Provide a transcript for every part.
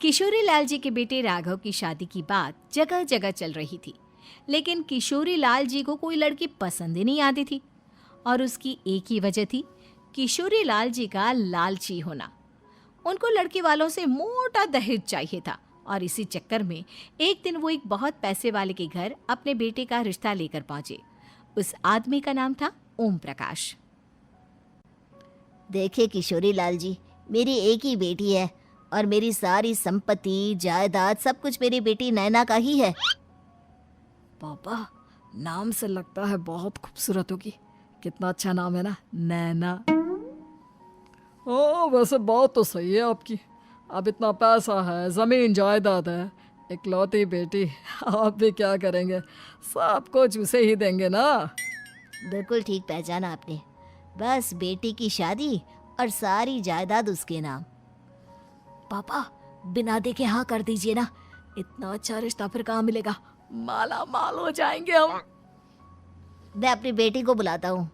किशोरी लाल जी के बेटे राघव की शादी की बात जगह जगह चल रही थी, लेकिन किशोरी लाल जी को कोई लड़की पसंद ही नहीं आती थी। और उसकी एक ही वजह थी, किशोरी लाल जी का लालची होना। उनको लड़की वालों से मोटा दहेज चाहिए था और इसी चक्कर में एक दिन वो एक बहुत पैसे वाले के घर अपने बेटे का रिश्ता लेकर पहुंचे। उस आदमी का नाम था ओम प्रकाश। देखिए किशोरी लाल जी, मेरी एक ही बेटी है और मेरी सारी संपत्ति जायदाद सब कुछ मेरी बेटी नैना का ही है। पापा, नाम से लगता है बहुत खूबसूरत होगी। कितना अच्छा नाम है ना, नैना। ओ, वैसे बात तो सही है आपकी। अब इतना पैसा है, जमीन जायदाद है, इकलौती बेटी, आप भी क्या करेंगे? सब कुछ उसे ही देंगे ना। बिल्कुल ठीक पहचाना आपने। बस बेटी की शादी और सारी जायदाद उसके नाम। पापा, बिना देखे हाँ कर दीजिए ना। इतना अच्छा रिश्ता फिर कहाँ मिलेगा? माला माल हो जाएंगे हम। मैं अपनी बेटी को बुलाता हूँ।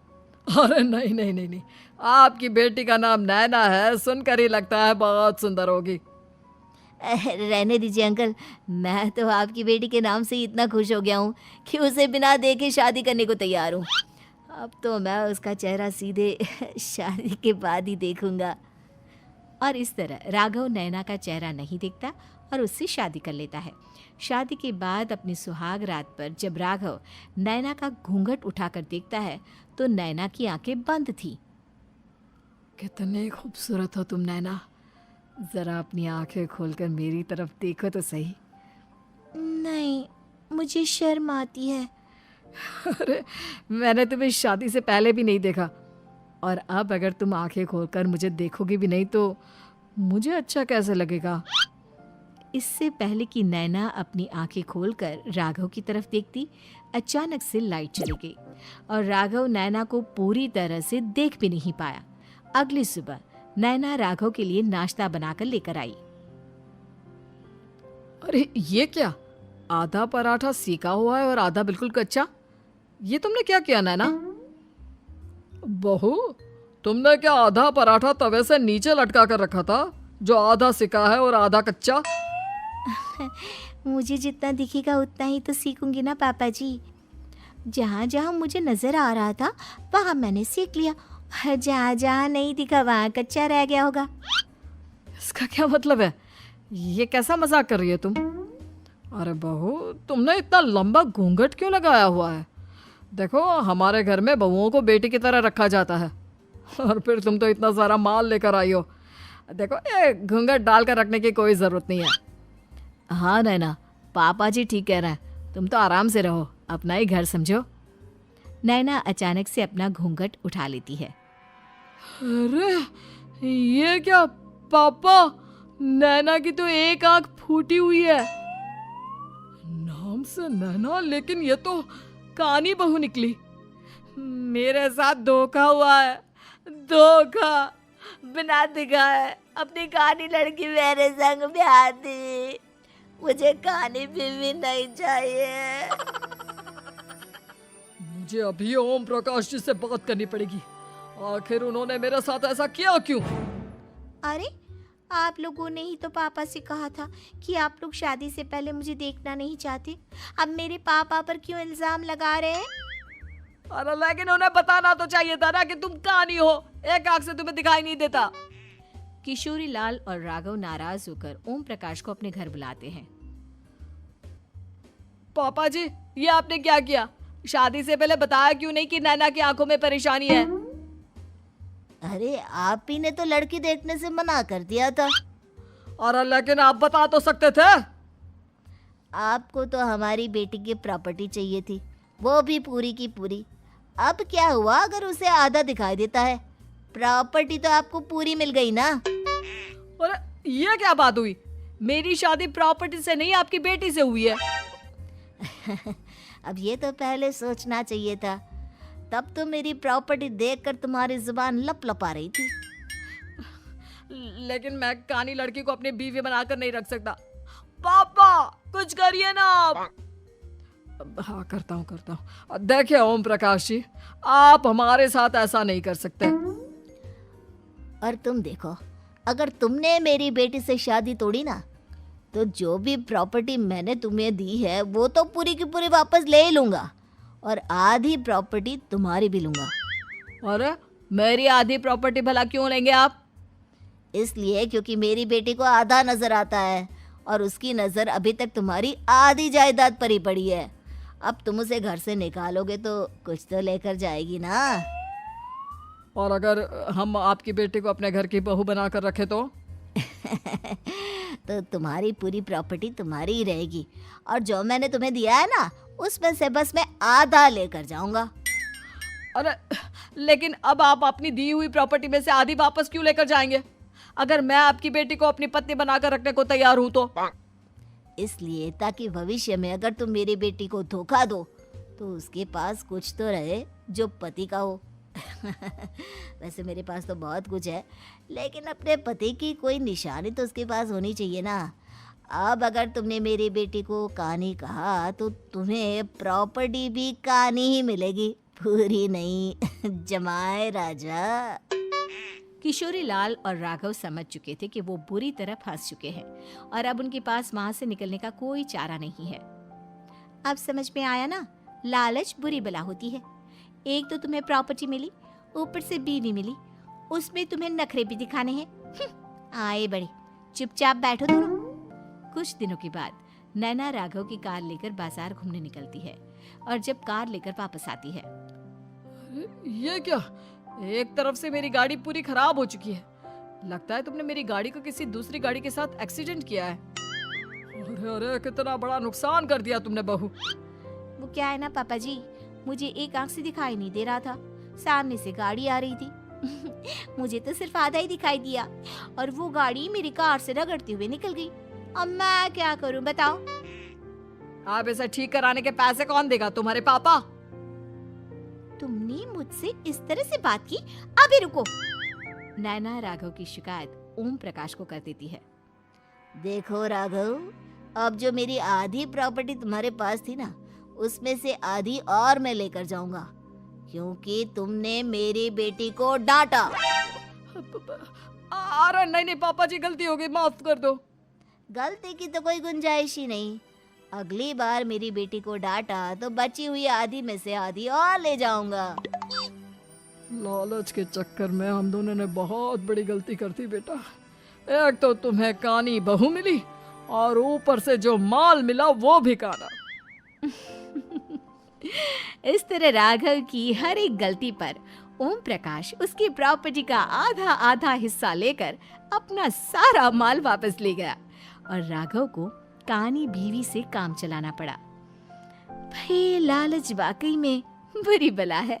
अरे नहीं नहीं नहीं नहीं, आपकी बेटी का नाम नैना है, सुनकर ही लगता है बहुत सुंदर होगी। रहने दीजिए अंकल, मैं तो आपकी बेटी के नाम से ही इतना खुश हो गया हूँ कि उसे बिना देखे शादी करने को तैयार हूँ। अब तो मैं उसका चेहरा सीधे शादी के बाद ही देखूंगा। और इस तरह राघव नैना का चेहरा नहीं देखता और उससे शादी कर लेता है। शादी के बाद अपनी सुहाग रात पर जब राघव नैना का घूंघट उठाकर देखता है तो नैना की आंखें बंद थी। कितने खूबसूरत हो तुम नैना, जरा अपनी आंखें खोलकर मेरी तरफ देखो तो सही। नहीं, मुझे शर्म आती है। अरे, मैंने तुम्हें शादी से पहले भी नहीं देखा, और अब अगर तुम आंखें खोलकर मुझे देखोगी भी नहीं तो मुझे अच्छा कैसे लगेगा? इससे पहले कि नैना अपनी आंखें खोलकर राघव की तरफ देखती, अचानक से लाइट चली गई और राघव नैना को पूरी तरह से देख भी नहीं पाया। अगली सुबह नैना राघव के लिए नाश्ता बनाकर लेकर आई। अरे ये क्या, आधा पराठा सेका हुआ है और आधा बिल्कुल कच्चा। ये तुमने क्या किया नैना? बहू, तुमने क्या आधा पराठा तवे से नीचे लटका कर रखा था, जो आधा सेका है और आधा कच्चा? मुझे जितना दिखेगा उतना ही तो सीखूंगी ना पापा जी। जहाँ जहाँ मुझे नजर आ रहा था वहाँ मैंने सीख लिया, जहाँ जहाँ नहीं दिखा वहाँ कच्चा रह गया होगा। इसका क्या मतलब है? ये कैसा मजाक कर रही है तुम? अरे बहू, तुमने इतना लंबा घूंघट क्यों लगाया हुआ है? देखो, हमारे घर में बहुओं को बेटी की तरह रखा जाता है, और फिर तुम तो इतना सारा माल लेकर आई हो। देखो, ये घूंघट डालकर रखने की कोई ज़रूरत नहीं है। हाँ नैना, पापा जी ठीक कह रहे हैं, तुम तो आराम से रहो, अपना ही घर समझो। नैना अचानक से अपना घूंघट उठा लेती है। अरे ये क्या पापा, नैना की तो एक आंख फूटी हुई है। नाम से नैना, लेकिन ये तो कानी बहू निकली। मेरे साथ धोखा हुआ है, धोखा। बिना दिखाए अपनी कहानी लड़की मेरे संग ब्याह दी। मुझे कहानी भी नहीं चाहिए। मुझे अभी ओम प्रकाश जी से बात करनी पड़ेगी। आखिर उन्होंने मेरे साथ ऐसा किया क्यों? अरे, आप लोगों ने ही तो पापा से कहा था कि आप लोग शादी से पहले मुझे देखना नहीं चाहते। अब मेरे पापा पर क्यों इल्जाम लगा रहे हैं? अरे लेकिन उन्हें बताना तो चाहिए था ना कि तुम कहानी हो, एक आंख से तुम्हें दिखाई नहीं देता। किशोरी लाल और राघव नाराज होकर ओम प्रकाश को अपने घर बुलाते हैं। पापा जी, ये आपने क्या किया? शादी से पहले बताया क्यों नहीं कि नैना की आंखों में परेशानी है? अरे, आप ही ने तो लड़की देखने से मना कर दिया था। और लेकिन आप बता तो सकते थे। आपको तो हमारी बेटी की प्रॉपर्टी चाहिए थी, वो भी पूरी की पूरी। अब क्या हुआ अगर उसे आधा दिखाई देता है? प्रॉपर्टी तो आपको पूरी मिल गई ना। अरे ये क्या बात हुई? मेरी शादी प्रॉपर्टी से नहीं, आपकी बेटी से हुई है। अब ये तो पहले सोचना चाहिए था। तब तो मेरी प्रॉपर्टी देखकर तुम्हारी जुबान लप लपा रही थी। लेकिन मैं कानी लड़की को अपनी बीवी बनाकर नहीं रख सकता। पापा, कुछ करिए ना आप। हाँ, करता हूँ। देखिए ओम प्रकाश जी, आप हमारे साथ ऐसा नहीं कर सकते। और तुम देखो, अगर तुमने मेरी बेटी से शादी तोड़ी ना तो जो भी प्रॉपर्टी मैंने तुम्हें दी है वो तो पूरी की पूरी वापस ले ही लूँगा और आधी प्रॉपर्टी तुम्हारी भी लूँगा। अरे मेरी आधी प्रॉपर्टी भला क्यों लेंगे आप? इसलिए क्योंकि मेरी बेटी को आधा नजर आता है और उसकी नजर अभी तक तुम्हारी आधी जायदाद पर ही पड़ी है। अब तुम उसे घर से निकालोगे तो कुछ तो लेकर जाएगी ना। और अगर हम आपकी बेटी को अपने घर की बहू बना कर रखे तो? तो तुम्हारी पूरी प्रॉपर्टी तुम्हारी ही रहेगी और जो मैंने तुम्हें दिया है ना उसमें से बस मैं आधा लेकर जाऊंगा। अरे लेकिन अब आप अपनी दी हुई प्रॉपर्टी में से आधी वापस क्यों लेकर जाएंगे? अगर मैं आपकी बेटी को अपनी पत्नी बनाकर रखने को तैयार हूं तो? इसलिए ताकि भविष्य में अगर तुम मेरी बेटी को धोखा दो तो उसके पास कुछ तो रहे जो पति का हो। वैसे मेरे पास तो बहुत कुछ है लेकिन अपने पति की कोई निशानी तो उसके पास होनी चाहिए ना। अब अगर तुमने मेरी बेटी को कानी कहा तो तुम्हें प्रॉपर्टी भी कानी ही मिलेगी, पूरी नहीं। जमाए राजा। किशोरी लाल और राघव समझ चुके थे कि वो बुरी तरह फंस चुके हैं और अब उनके पास वहां से निकलने का कोई चारा नहीं है। अब समझ में आया ना, लालच बुरी बला होती है। एक तो तुम्हें प्रॉपर्टी मिली, ऊपर से बीवी मिली, उसमें तुम्हें नखरे भी दिखाने हैं। आए बड़े, चुपचाप बैठो दोनों। कुछ दिनों के बाद नैना राघव की कार लेकर बाजार घूमने निकलती है और जब कार लेकर वापस आती है, ये क्या? एक तरफ से मेरी गाड़ी पूरी खराब हो चुकी है। लगता है तुमने मेरी गाड़ी को किसी दूसरी गाड़ी के साथ एक्सीडेंट किया है। अरे अरे कितना बड़ा नुकसान कर दिया तुमने बहू। वो क्या है ना पापा जी, मुझे एक आंख से दिखाई नहीं दे रहा था, सामने से गाड़ी आ रही थी। मुझे तो सिर्फ आधा ही दिखाई दिया और वो गाड़ी मेरी कार से रगड़ते हुए निकल गई। अब मैं क्या करूं बताओ? आप इसे ठीक कराने के पैसे कौन देगा? तुम्हारे पापा? तुमने मुझसे इस तरह से बात की? अभी रुको। नैना राघव की शिकायत ओम प्रकाश को कर देती है। देखो राघव, अब जो मेरी आधी प्रॉपर्टी तुम्हारे पास थी ना उसमें से आधी और मैं लेकर जाऊंगा क्योंकि तुमने मेरी बेटी को डांटा। अरे नहीं नहीं पापा जी, गलती हो गई, माफ कर दो। गलती की तो कोई गुंजाइश ही नहीं। अगली बार मेरी बेटी को डांटा तो बची हुई आधी में से आधी और ले जाऊंगा। लालच के चक्कर में हम दोनों ने बहुत बड़ी गलती कर दी बेटा। एक तो तुम्हें कानी बहू मिली और ऊपर से जो माल मिला वो भी काना। इस तरह राघव की हर एक गलती पर ओम प्रकाश उसकी प्रॉपर्टी का आधा आधा हिस्सा लेकर अपना सारा माल वापस ले गया और राघव को कानी बीवी से काम चलाना पड़ा। भाई लालच वाकई में बुरी बला है।